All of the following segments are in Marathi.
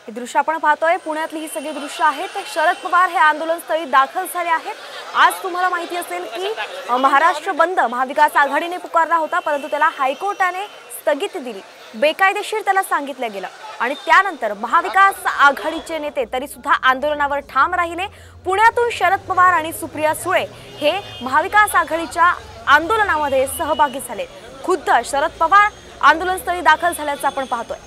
हे दृश्य आपण पाहतोय, पुण्यातली ही सगळी दृश्य आहेत। शरद पवार हे आंदोलनस्थळी दाखल झाले आहेत। आज तुम्हाला माहिती असेल की महाराष्ट्र बंद महाविकास आघाडीने पुकारला होता, परंतु त्याला हायकोर्टाने स्थगिती दिली, बेकायदेशीर त्याला सांगितलं गेलं आणि त्यानंतर महाविकास आघाडीचे नेते तरी सुद्धा आंदोलनावर ठाम राहिले। पुण्यातून शरद पवार आणि सुप्रिया सुळे हे महाविकास आघाडीच्या आंदोलनामध्ये सहभागी झाले। खुद्द शरद पवार आंदोलनस्थळी दाखल झाल्याचं आपण पाहतोय।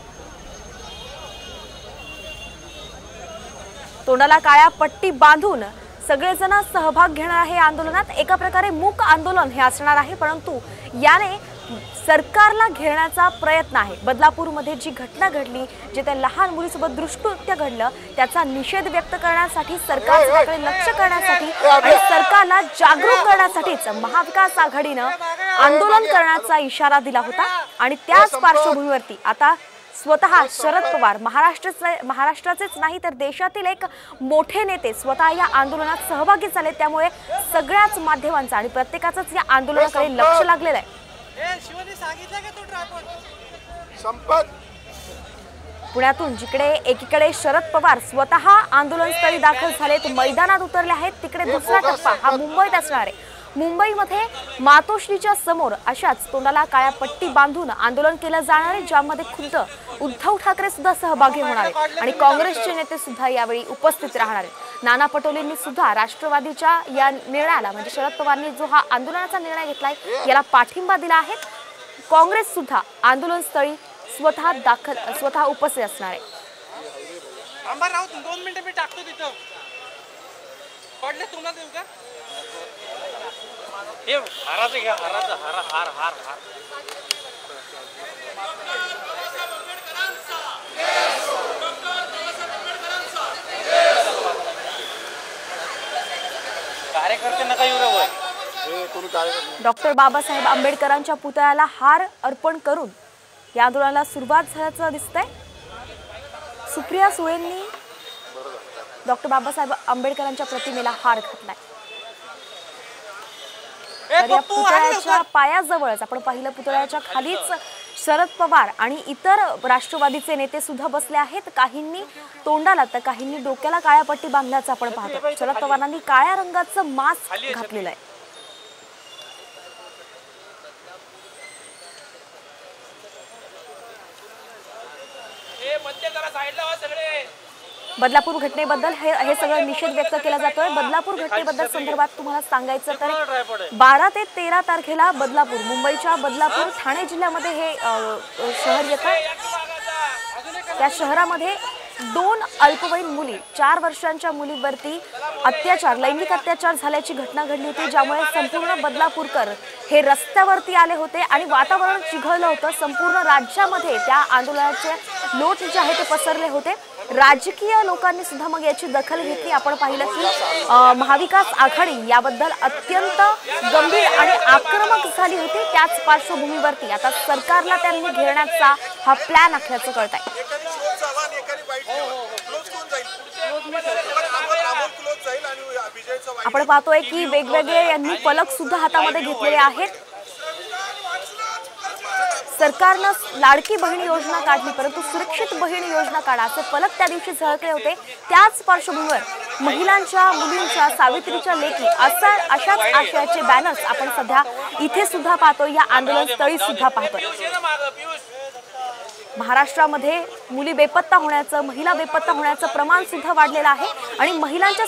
तोंडाला काळ्या पट्टी बांधून सगळेजण सहभाग घेणार आहे आंदोलनात। एका प्रकारे मूक आंदोलन हे असणार आहे, परंतु याने सरकारला घेरण्याचा प्रयत्न आहे। बदलापूरमध्ये जी घटना घडली, जे त्या लहान मुलीसोबत दुष्कृत्य घडलं, त्याचा निषेध व्यक्त करण्यासाठी, सरकारकडे लक्ष करण्यासाठी आणि सरकारला जागरूक करण्यासाठीच महाविकास आघाडीनं आंदोलन करण्याचा इशारा दिला होता आणि त्याच पार्श्वभूमीवरती आता स्वतः शरद पवार महाराष्ट्राचेच नाही तर देशातील एक मोठे नेते स्वतः या आंदोलनात सहभागी झाले। त्यामुळे सगळ्याच माध्यमांचा आणि प्रत्येकाचंच या आंदोलनाकडे लक्ष लागलेलं आहे। पुण्यातून जिकडे एकीकडे शरद पवार स्वतः आंदोलनस्थळी दाखल झालेत, मैदानात उतरले आहेत, तिकडे दुसरा टप्पा हा मुंबईत असणार आहे। मुंबईमध्ये मातोश्रीच्या समोर अशाच तोंडाला काळ्या पट्टी बांधून आंदोलन केलं जाणार आहे, ज्यामध्ये खुद्द उद्धव ठाकरे सुद्धा सहभागी होणार आहेत आणि काँग्रेसचे नेते सुद्धा यावेळी उपस्थित राहणार आहेत। नाना पटोलेंनी सुद्धा राष्ट्रवादीच्या या निर्णयाला, म्हणजे शरद पवारांनी जो हा आंदोलनाचा निर्णय घेतलाय याला पाठिंबा दिला आहे। काँग्रेस सुद्धा आंदोलनस्थळी स्वतः उपस्थित असणार आहे। राव 2 मिनिटं मी टाकतो तिथं पडले तुला देऊ का हे हाराचं घ्या हाराचं हार कार्यकर्ते नका येऊ रे डॉक्टर बाबासाहेब आंबेडकरांच्या पुतळ्याला हार अर्पण करून या आंदोलनाला सुरुवात झाल्याचं दिसतंय। सुप्रिया सुळेंनी डॉक्टर बाबासाहेब आंबेडकरांच्या प्रतिमेला हार घातलाय। तर या पुतळ्याच्या पायाजवळच आपण पाहिलं, पुतळ्याच्या खालीच शरद पवार आणि इतर राष्ट्रवादीचे नेते सुद्धा बसले आहेत। काहींनी तोंडाला तर काहींनी डोक्याला काळ्या पट्टी बांधल्याचं आपण पाहतो। शरद पवारांनी काळ्या रंगाचं मास्क घातलेलं आहे। बदलापूर घटनेबद्दल हे सगळं निषेध व्यक्त केला जातोय। बदलापूर घटनेबद्दल संदर्भात तुम्हाला सांगायचं तर 12 ते 13 तारखेला बदलापूर, मुंबईच्या बदलापूर ठाणे जिल्ह्यामध्ये हे शहर येतं। त्या शहरामध्ये 2 अल्पवयीन मुली, 4 वर्षांच्या मुलीवरती लैंगिक अत्याचार झाल्याची घटना घडली होती, ज्यामुळे संपूर्ण बदलापूरकर हे रस्त्यावरती आले होते आणि वातावरण चिघळलं होतं। संपूर्ण राज्यामध्ये त्या आंदोलनाचे लोट जे आहे ते पसरले होते। राजकीय लोकांनी सुद्धा मग याची दखल घेतली। आपण पाहिलं की महाविकास आघाडी याबद्दल अत्यंत गंभीर आणि आक्रमक झाली होती। त्याच पार्श्वभूमीवरती आता सरकारला त्यांनी घेरण्याचा हा प्लॅन असल्याचं कळत आहे। आपण पाहतोय की वेगवेगळे यांनी फलक सुद्धा हातामध्ये घेतलेले आहेत। सरकारनं लाडकी बहीण योजना काढली, परंतु सुरक्षित बहीण योजना काढा असे फलक त्या दिवशी झळकले होते। त्याच पार्श्वभूमीवर महिलांच्या, मुलींच्या, सावित्रीच्या लेकी अशाच आशयाचे बॅनर्स आपण सध्या इथे सुद्धा पाहतोय, या आंदोलनस्थळी सुद्धा पाहतोय। महाराष्ट्रामध्ये मुली बेपत्ता होण्याचं, महिला बेपत्ता होण्याचं प्रमाण सुद्धा वाढलेलं आहे आणि महिलांच्या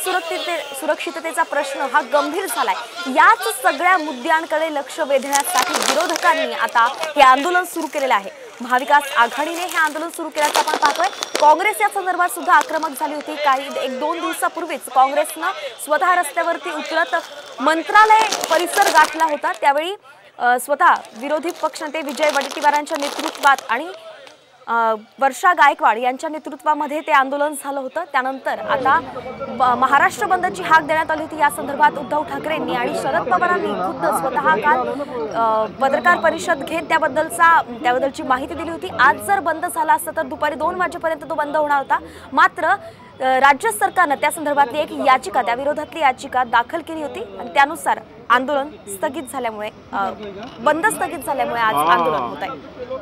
सुरक्षिततेचा प्रश्न हा गंभीर झालाय। याच सगळ्या मुद्द्यांकडे लक्ष वेधण्यासाठी विरोधकांनी आता हे आंदोलन सुरू केलेलं आहे। महाविकास आघाडीने हे आंदोलन सुरू केल्याचं आपण पाहतोय। काँग्रेस या संदर्भात सुद्धा आक्रमक झाली होती। 1-2 दिवसापूर्वीच काँग्रेसनं स्वतः रस्त्यावरती उतरत मंत्रालय परिसर गाठला होता। त्यावेळी स्वतः विरोधी पक्षनेते विजय वडेट्टीवारांच्या नेतृत्वात आणि वर्षा गायकवाड यांच्या नेतृत्वामध्ये ते आंदोलन झालं होतं। त्यानंतर आता महाराष्ट्र बंदची हाक देण्यात आली होती। या संदर्भात उद्धव ठाकरेंनी आणि शरद पवारांनी खुद्द स्वतः काल पत्रकार परिषद घेत त्याबद्दलची माहिती दिली होती। आज जर बंद झाला असता तर दुपारी 2 वाजेपर्यंत तो बंद होणार होता, मात्र राज्य सरकारने त्या संदर्भातली एक याचिका, त्या विरोधातली याचिका दाखल केली होती आणि त्यानुसार आंदोलन स्थगित झाल्यामुळे बंद स्थगित झाल्यामुळे आज आंदोलन होत आहे।